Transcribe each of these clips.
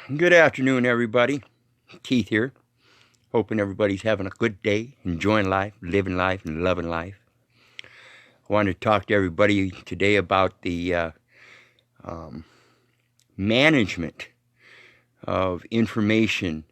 Good afternoon, everybody. Keith here. Hoping everybody's having a good day, enjoying life, living life, and loving life. I wanted to talk to everybody today about the management of information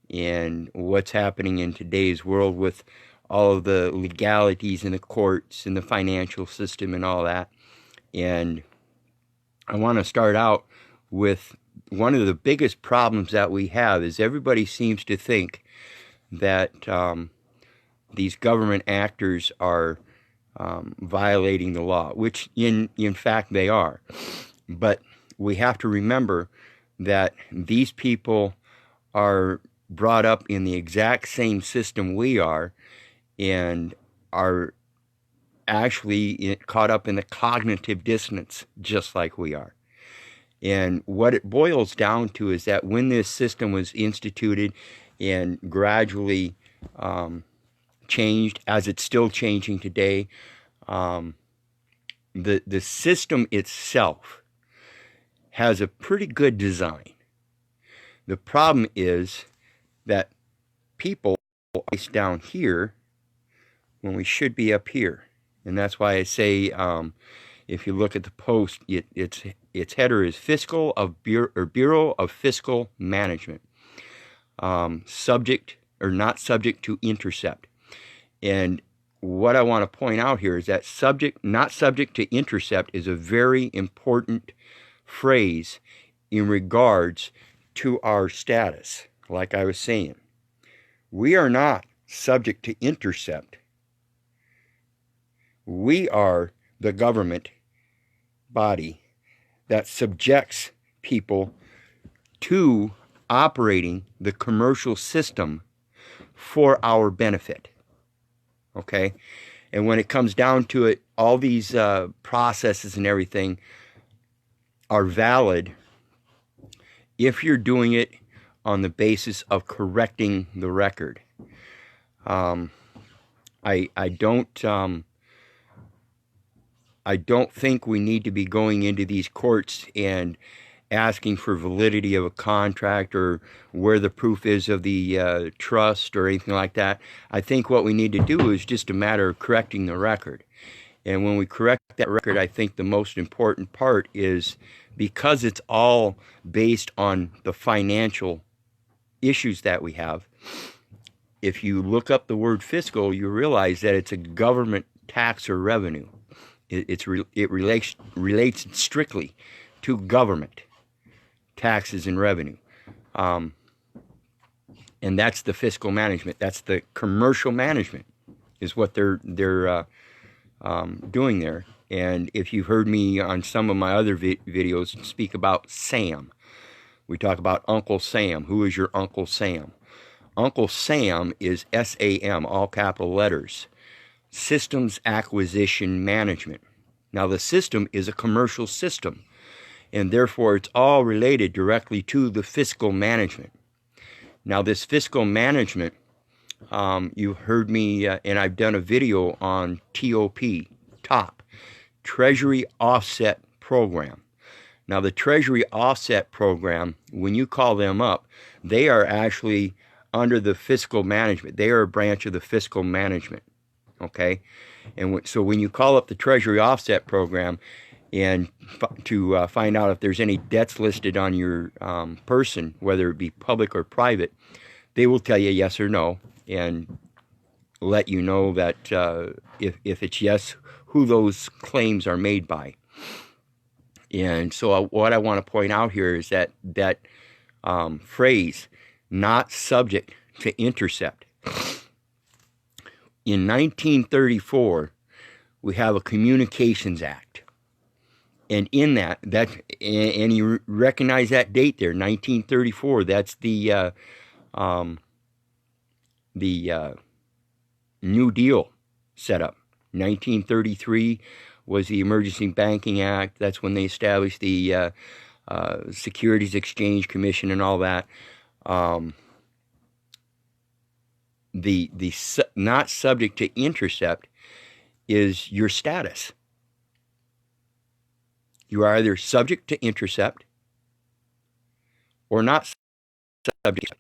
and what's happening in today's world with all of the legalities in the courts and the financial system and all that. And I want to start out with one of the biggest problems that we have is everybody seems to think that these government actors are violating the law, which in fact they are. But we have to remember that these people are brought up in the exact same system we are and are actually caught up in the cognitive dissonance just like we are. And what it boils down to is that when this system was instituted and gradually changed, as it's still changing today, the system itself has a pretty good design. The problem is that people are down here when we should be up here. And that's why I say, if you look at the post, its header is Fiscal of Bureau of Fiscal Management, subject or not subject to intercept. And what I want to point out here is that not subject to intercept is a very important phrase in regards to our status. Like I was saying, we are not subject to intercept. We are the government body that subjects people to operating the commercial system for our benefit. Okay? And when it comes down to it, all these processes and everything are valid if you're doing it on the basis of correcting the record. I don't think we need to be going into these courts and asking for validity of a contract or where the proof is of the trust or anything like that. I think what we need to do is just a matter of correcting the record. And when we correct that record, I think the most important part is because it's all based on the financial issues that we have. If you look up the word fiscal, you realize that it's a government tax or revenue. It relates strictly to government taxes and revenue, and that's the fiscal management. That's the commercial management, is what they're doing there. And if you've heard me on some of my other videos speak about Sam, we talk about Uncle Sam. Who is your Uncle Sam? Uncle Sam is SAM, all capital letters. Systems Acquisition Management. Now, the system is a commercial system, and therefore it's all related directly to the fiscal management. Now, this fiscal management, you've heard me, and I've done a video on TOP, Treasury Offset Program. Now, the Treasury Offset Program, when you call them up, they are actually under the fiscal management. They are a branch of the fiscal management. Okay, and so when you call up the Treasury Offset Program and to find out if there's any debts listed on your person, whether it be public or private, they will tell you yes or no and let you know that if it's yes, who those claims are made by. And so what I want to point out here is that phrase, not subject to intercept. In 1934, we have a Communications Act. And in that and you recognize that date there, 1934, that's the New Deal setup. 1933 was the Emergency Banking Act. That's when they established the Securities Exchange Commission and all that. The not subject to intercept is your status. You are either subject to intercept or not subject.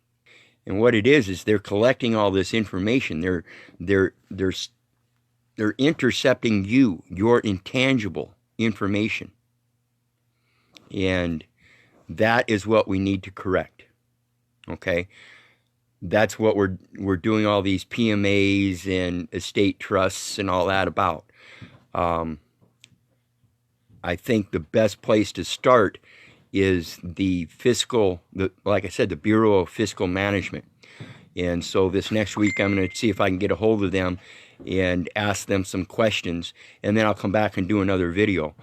And what it is they're collecting all this information. They're intercepting your intangible information. And that is what we need to correct. Okay? That's what we're doing all these PMAs and estate trusts and all that about. I think the best place to start is the fiscal, like I said, the Bureau of Fiscal Management. And so this next week, I'm going to see if I can get a hold of them and ask them some questions, and then I'll come back and do another video.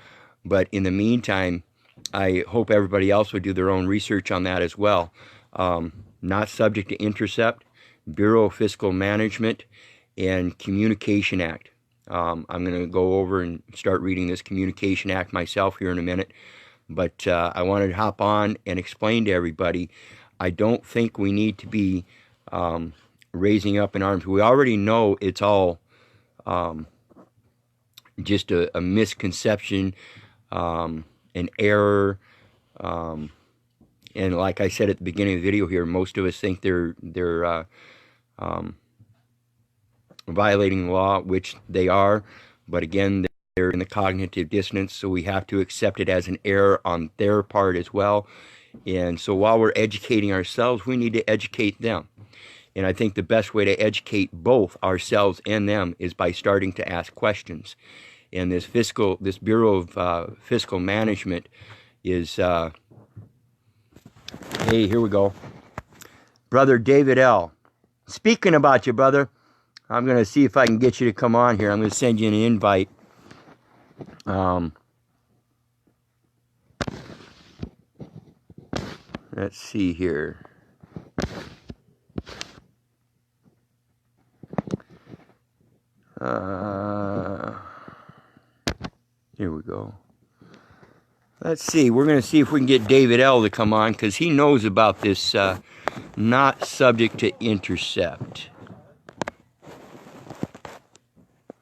But in the meantime, I hope everybody else would do their own research on that as well. Not subject to intercept, Bureau of Fiscal Management, and Communication Act. I'm going to go over and start reading this Communication Act myself here in a minute. But I wanted to hop on and explain to everybody, I don't think we need to be raising up in arms. We already know it's all just a misconception, an error, and like I said at the beginning of the video here, most of us think they're violating the law, which they are, but again, they're in the cognitive dissonance, so we have to accept it as an error on their part as well. And so while we're educating ourselves, we need to educate them. And I think the best way to educate both ourselves and them is by starting to ask questions. And this Bureau of Fiscal Management is, hey, here we go. Brother David L. Speaking about you, brother, I'm going to see if I can get you to come on here. I'm going to send you an invite. Let's see here. Here we go. Let's see. We're going to see if we can get David L. to come on, because he knows about this not subject to intercept.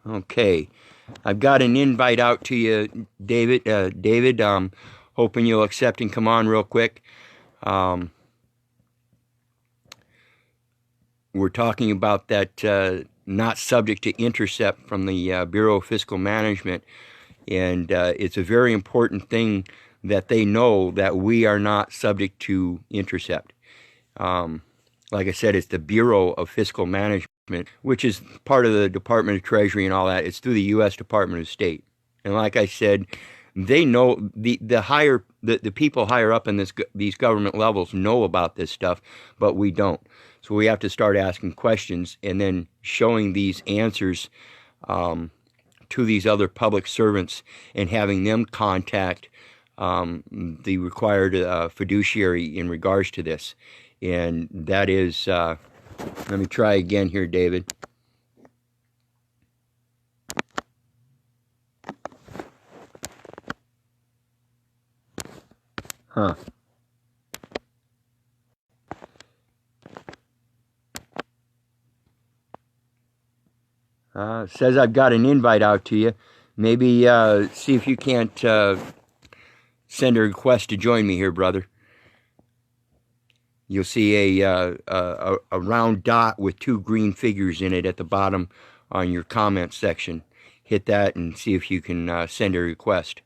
Okay. I've got an invite out to you, David. Hoping you'll accept and come on real quick. We're talking about that not subject to intercept from the Bureau of Fiscal Management. And it's a very important thing that they know that we are not subject to intercept. Like I said, it's the Bureau of Fiscal Management, which is part of the Department of Treasury and all that. It's through the U.S. Department of State. And like I said, they know, the people higher up in these government levels know about this stuff, but we don't. So we have to start asking questions and then showing these answers to these other public servants and having them contact the required fiduciary in regards to this. And that is, let me try again here, David. Huh. Says I've got an invite out to you. Maybe see if you can't send a request to join me here, brother. You'll see a round dot with two green figures in it at the bottom on your comment section. Hit that and see if you can send a request.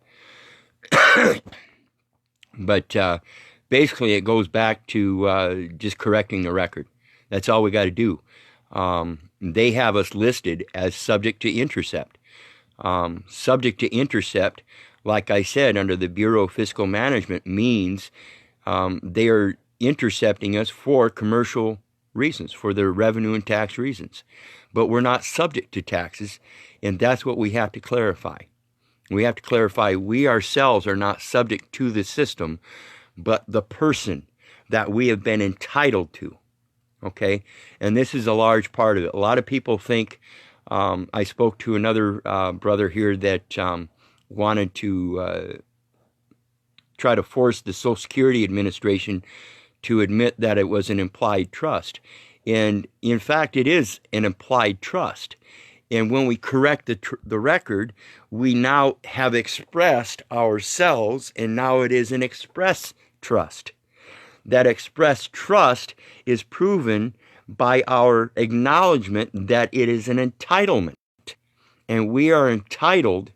But basically it goes back to just correcting the record. That's all we got to do. They have us listed as subject to intercept. Subject to intercept, like I said, under the Bureau of Fiscal Management means they are intercepting us for commercial reasons, for their revenue and tax reasons. But we're not subject to taxes, and that's what we have to clarify. We have to clarify we ourselves are not subject to the system, but the person that we have been entitled to. Okay? And this is a large part of it. A lot of people think, I spoke to another brother here that wanted to try to force the Social Security Administration to admit that it was an implied trust. And in fact, it is an implied trust. And when we correct the record, we now have expressed ourselves, and now it is an express trust. That express trust is proven by our acknowledgement that it is an entitlement. And we are entitled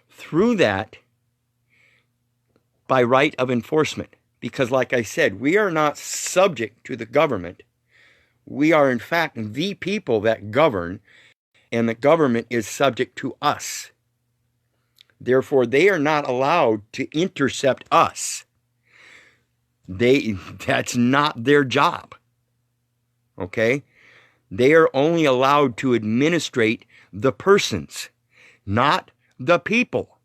through that by right of enforcement. Because like I said, we are not subject to the government. We are in fact the people that govern, and the government is subject to us. Therefore, they are not allowed to intercept us. That's not their job. Okay? They are only allowed to administrate the persons, not the people.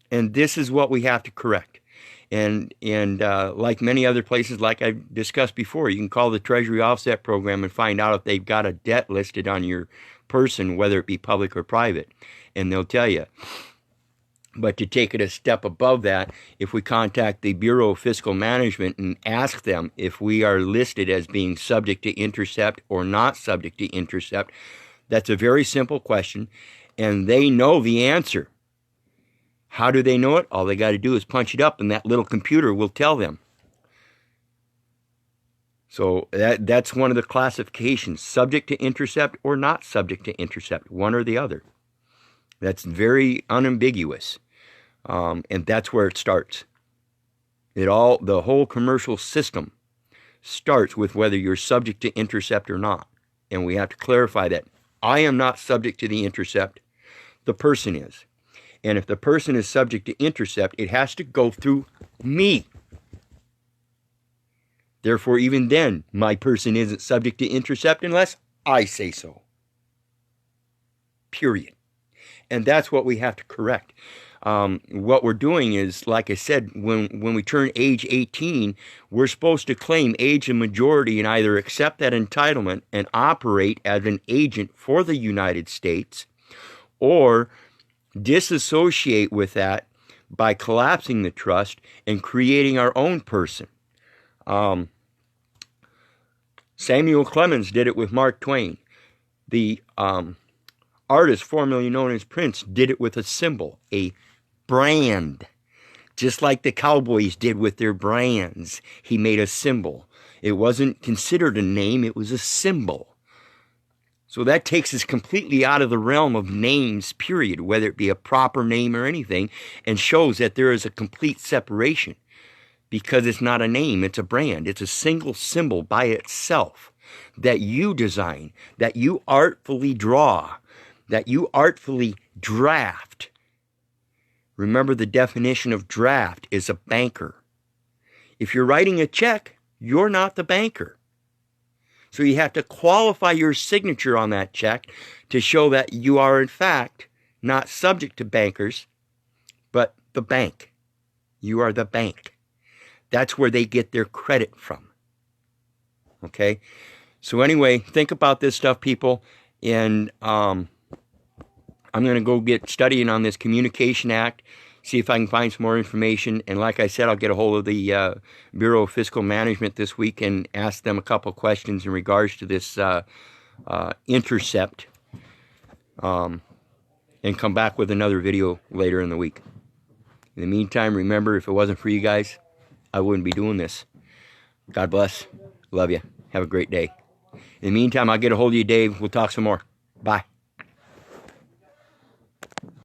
And this is what we have to correct. And like many other places, like I've discussed before, you can call the Treasury Offset Program and find out if they've got a debt listed on your person, whether it be public or private, and they'll tell you. But to take it a step above that, if we contact the Bureau of Fiscal Management and ask them if we are listed as being subject to intercept or not subject to intercept, that's a very simple question, and they know the answer. How do they know it? All they got to do is punch it up, and that little computer will tell them. So that's one of the classifications, subject to intercept or not subject to intercept, one or the other. That's very unambiguous. And that's where it starts. The whole commercial system starts with whether you're subject to intercept or not. And we have to clarify that. I am not subject to the intercept. The person is. And if the person is subject to intercept, it has to go through me. Therefore, even then, my person isn't subject to intercept unless I say so. Period. And that's what we have to correct. What we're doing is, like I said, when we turn age 18, we're supposed to claim age and majority and either accept that entitlement and operate as an agent for the United States, or disassociate with that by collapsing the trust and creating our own person. Samuel Clemens did it with Mark Twain. The artist formerly known as Prince did it with a symbol, a brand. Just like the cowboys did with their brands. He made a symbol. It wasn't considered a name, it was a symbol. So that takes us completely out of the realm of names, period, whether it be a proper name or anything, and shows that there is a complete separation. Because it's not a name, it's a brand. It's a single symbol by itself that you design, that you artfully draw, that you artfully draft. Remember, the definition of draft is a banker. If you're writing a check, you're not the banker. So you have to qualify your signature on that check to show that you are, in fact, not subject to bankers, but the bank. You are the bank. That's where they get their credit from. Okay? So anyway, think about this stuff, people. And I'm going to go get studying on this Communication Act, see if I can find some more information. And like I said, I'll get a hold of the Bureau of Fiscal Management this week and ask them a couple of questions in regards to this intercept, and come back with another video later in the week. In the meantime, remember, if it wasn't for you guys, I wouldn't be doing this. God bless. Love you. Have a great day. In the meantime, I'll get a hold of you, Dave. We'll talk some more. Bye.